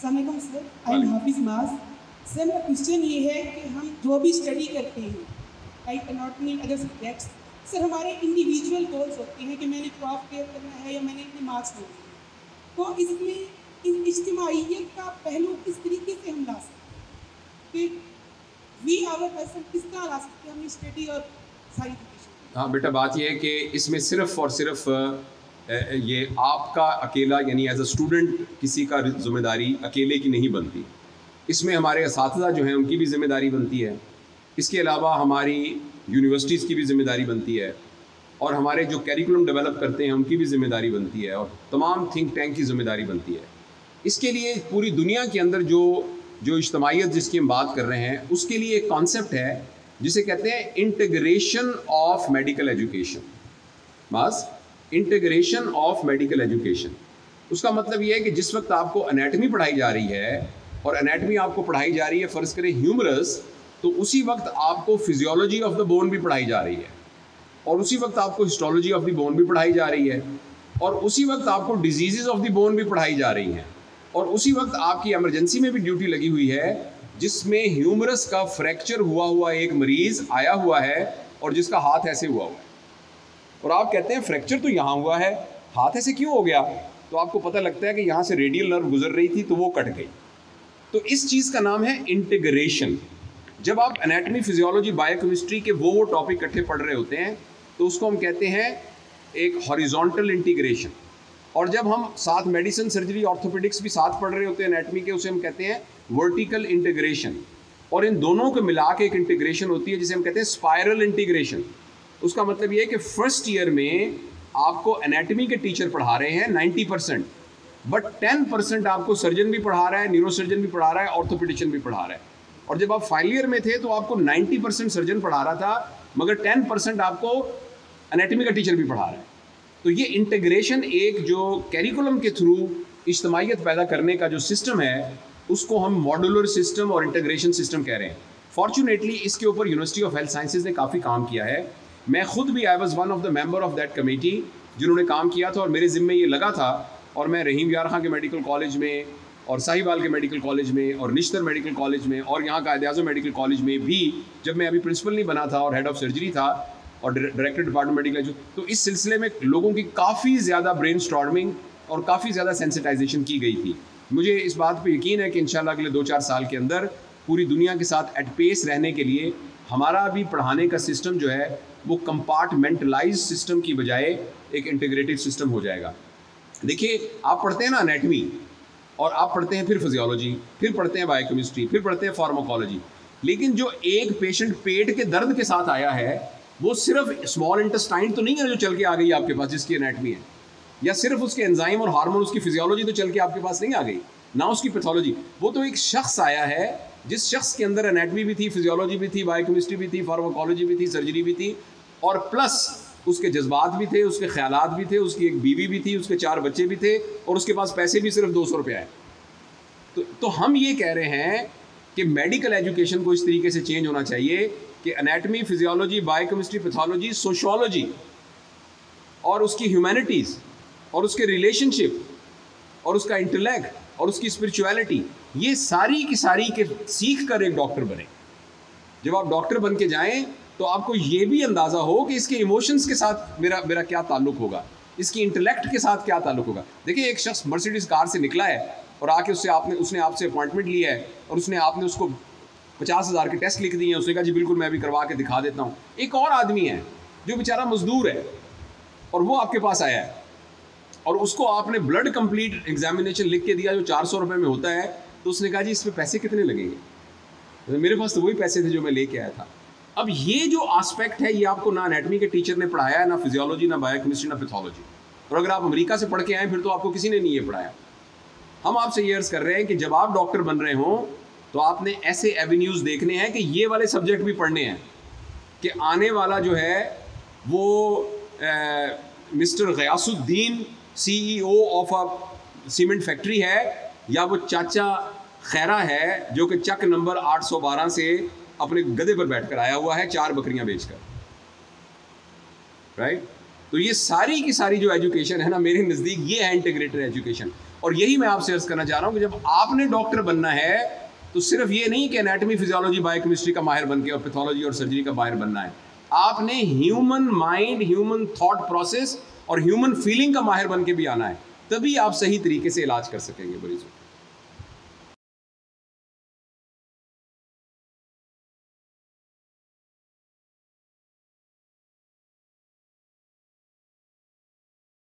अस्सलाम वालेकुम sir, I am हाफिज़ माज। सर मेरा क्वेश्चन ये है कि हम जो भी स्टडी करते हैं like anatomy and other subjects, sir हमारे इंडिविजुअल गोल्स होते हैं कि मैंने क्रॉप केयर करना है या मैंने इतने मार्क्स लेने हैं। तो इसमें इन इज्तिमाइयत का पहलू किस तरीके से हम ला सकते हैं कि वी आवर पर्सन किस तरह ला सकते हैं अपनी स्टडी और सारी एजुकेशन? हाँ बेटा, बात यह है कि इसमें सिर्फ़ और सिर्फ ये आपका अकेला यानी एज अ स्टूडेंट किसी का ज़िम्मेदारी अकेले की नहीं बनती। इसमें हमारे असातिज़ा जो हैं उनकी भी ज़िम्मेदारी बनती है। इसके अलावा हमारी यूनिवर्सिटीज़ की भी ज़िम्मेदारी बनती है और हमारे जो कैरिकुलम डेवलप करते हैं उनकी भी ज़िम्मेदारी बनती है और तमाम थिंक टैंक की ज़िम्मेदारी बनती है। इसके लिए पूरी दुनिया के अंदर जो इज्तिमाइयत जिसकी हम बात कर रहे हैं उसके लिए एक कॉन्सेप्ट है जिसे कहते हैं इंटीग्रेशन ऑफ मेडिकल एजुकेशन। बस इंटीग्रेशन ऑफ मेडिकल एजुकेशन, उसका मतलब ये है कि जिस वक्त आपको एनाटमी पढ़ाई जा रही है और एनाटमी आपको पढ़ाई जा रही है फ़र्ज़ करें ह्यूमरस, तो उसी वक्त आपको फिजियोलॉजी ऑफ द बोन भी पढ़ाई जा रही है और उसी वक्त आपको हिस्टोलॉजी ऑफ द बोन भी पढ़ाई जा रही है और उसी वक्त आपको डिजीज़ ऑफ द बोन भी पढ़ाई जा रही हैं और उसी वक्त आपकी एमरजेंसी में भी ड्यूटी लगी हुई है जिसमें ह्यूमरस का फ्रैक्चर हुआ एक मरीज़ आया हुआ है और जिसका हाथ ऐसे हुआ है और आप कहते हैं फ्रैक्चर तो यहाँ हुआ है, हाथ ऐसे क्यों हो गया? तो आपको पता लगता है कि यहाँ से रेडियल नर्व गुजर रही थी तो वो कट गई। तो इस चीज़ का नाम है इंटीग्रेशन। जब आप एनाटमी, फिजियोलॉजी, बायोकेमिस्ट्री के वो टॉपिक इकट्ठे पढ़ रहे होते हैं तो उसको हम कहते हैं एक हॉरिजॉन्टल इंटीग्रेशन। और जब हम साथ मेडिसिन, सर्जरी, ऑर्थोपेडिक्स भी साथ पढ़ रहे होते हैं एनाटमी के, उसे हम कहते हैं वर्टिकल इंटीग्रेशन। और इन दोनों को मिला के एक इंटीग्रेशन होती है जिसे हम कहते हैं स्पायरल इंटीग्रेशन। उसका मतलब ये है कि फर्स्ट ईयर में आपको एनाटमी के टीचर पढ़ा रहे हैं 90%, बट 10% आपको सर्जन भी पढ़ा रहा है, न्यूरोसर्जन भी पढ़ा रहा है, ऑर्थोपेडिशियन भी पढ़ा रहा है। और जब आप फाइनल ईयर में थे तो आपको 90% सर्जन पढ़ा रहा था मगर 10% आपको एनाटमी का टीचर भी पढ़ा रहा है। तो ये इंटीग्रेशन एक जो कैरिकुलम के थ्रू इज्तिमाइयत पैदा करने का जो सिस्टम है उसको हम मॉड्यूलर सिस्टम और इंटीग्रेशन सिस्टम कह रहे हैं। फॉर्चुनेटली इसके ऊपर यूनिवर्सिटी ऑफ हेल्थ साइंसेज ने काफ़ी काम किया है। मैं खुद भी I was one of the member of that committee जिन्होंने काम किया था और मेरे ज़िम्मे ये लगा था। और मैं रहीम यार खां के मेडिकल कॉलेज में और साहिवाल के मेडिकल कॉलेज में और निश्तर मेडिकल कॉलेज में और यहाँ का कायद-ए-आज़म मेडिकल कॉलेज में भी, जब मैं अभी प्रिंसिपल नहीं बना था और हेड ऑफ सर्जरी था और डायरेक्टर डिपार्टमेंट मेडिकल, तो इस सिलसिले में लोगों की काफ़ी ज़्यादा ब्रेन स्टॉर्मिंग और काफ़ी ज़्यादा सेंसिटाइजेशन की गई थी। मुझे इस बात पर यकीन है कि इंशाल्लाह अगले 2-4 साल के अंदर पूरी दुनिया के साथ एट पेस रहने के लिए हमारा भी पढ़ाने का सिस्टम जो है वो कंपार्टमेंटलाइज सिस्टम की बजाय एक इंटीग्रेटेड सिस्टम हो जाएगा। देखिए, आप पढ़ते हैं ना एनाटमी और आप पढ़ते हैं फिर फिजियोलॉजी, फिर पढ़ते हैं बायोकेमिस्ट्री, फिर पढ़ते हैं फार्माकोलॉजी, लेकिन जो एक पेशेंट पेट के दर्द के साथ आया है वो सिर्फ स्मॉल इंटेस्टाइन तो नहीं है जो चल के आ गई आपके पास जिसकी एनाटमी है, या सिर्फ उसके एंजाइम और हार्मोन, उसकी फिजियोलॉजी तो चल के आपके पास नहीं आ गई, ना उसकी पैथोलॉजी। वो तो एक शख्स आया है जिस शख्स के अंदर एनाटमी भी थी, फिजियोलॉजी भी थी, बायोकेमिस्ट्री भी थी, फार्माकोलॉजी भी थी, सर्जरी भी थी और प्लस उसके जज्बात भी थे, उसके ख्यालात भी थे, उसकी एक बीवी भी थी, उसके 4 बच्चे भी थे और उसके पास पैसे भी सिर्फ 200 रुपया है। तो हम ये कह रहे हैं कि मेडिकल एजुकेशन को इस तरीके से चेंज होना चाहिए कि anatomy, physiology, biochemistry, pathology, sociology और उसकी ह्यूमैनिटीज़ और उसके रिलेशनशिप और उसका इंटेलेक्ट और उसकी स्पिरिचुअलिटी, ये सारी की सारी के सीख कर एक डॉक्टर बने। जब आप डॉक्टर बन के जाएँ तो आपको ये भी अंदाज़ा हो कि इसके इमोशंस के साथ मेरा क्या ताल्लुक़ होगा, इसकी इंटेलेक्ट के साथ क्या ताल्लुक़ होगा। देखिए, एक शख्स मर्सिडीज़ कार से निकला है और आके उसने आपसे अपॉइंटमेंट लिया है और आपने उसको 50,000 के टेस्ट लिख दिए हैं। उसने कहा जी बिल्कुल मैं भी करवा के दिखा देता हूँ। एक और आदमी है जो बेचारा मजदूर है और वो आपके पास आया है और उसको आपने ब्लड कंप्लीट एग्जामिनेशन लिख के दिया जो 400 रुपये में होता है, तो उसने कहा जी इसमें पैसे कितने लगेंगे? तो मेरे पास तो वही पैसे थे जो मैं लेके आया था। अब ये जो एस्पेक्ट है ये आपको ना एनाटमी के टीचर ने पढ़ाया है, ना फिजियोलॉजी, ना बायोकेमिस्ट्री, ना पैथोलॉजी। और अगर आप अमेरिका से पढ़ के आए फिर तो आपको किसी ने नहीं ये पढ़ाया। हम आपसे ये अर्ज़ कर रहे हैं कि जब आप डॉक्टर बन रहे हों तो आपने ऐसे एवेन्यूज़ देखने हैं कि ये वाले सब्जेक्ट भी पढ़ने हैं कि आने वाला जो है वो Mr Gayasuddin CEO of a cement factory है या वो चाचा खैरा है जो कि चक नंबर 812 से अपने गधे पर बैठकर आया हुआ है 4 बकरियां बेचकर, राइट। तो ये सारी की सारी जो एजुकेशन है ना, मेरे नज़दीक ये है इंटीग्रेटेड एजुकेशन। और यही मैं आपसे अर्ज करना चाह रहा हूँ कि जब आपने डॉक्टर बनना है तो सिर्फ ये नहीं कि एनाटॉमी, फिजियोलॉजी, बायोकेमिस्ट्री का माहिर बन के और पैथोलॉजी और सर्जरी का माहिर बनना है। आपने human mind, human thought process और ह्यूमन फीलिंग का माहिर बन के भी आना है, तभी आप सही तरीके से इलाज कर सकेंगे मरीजों।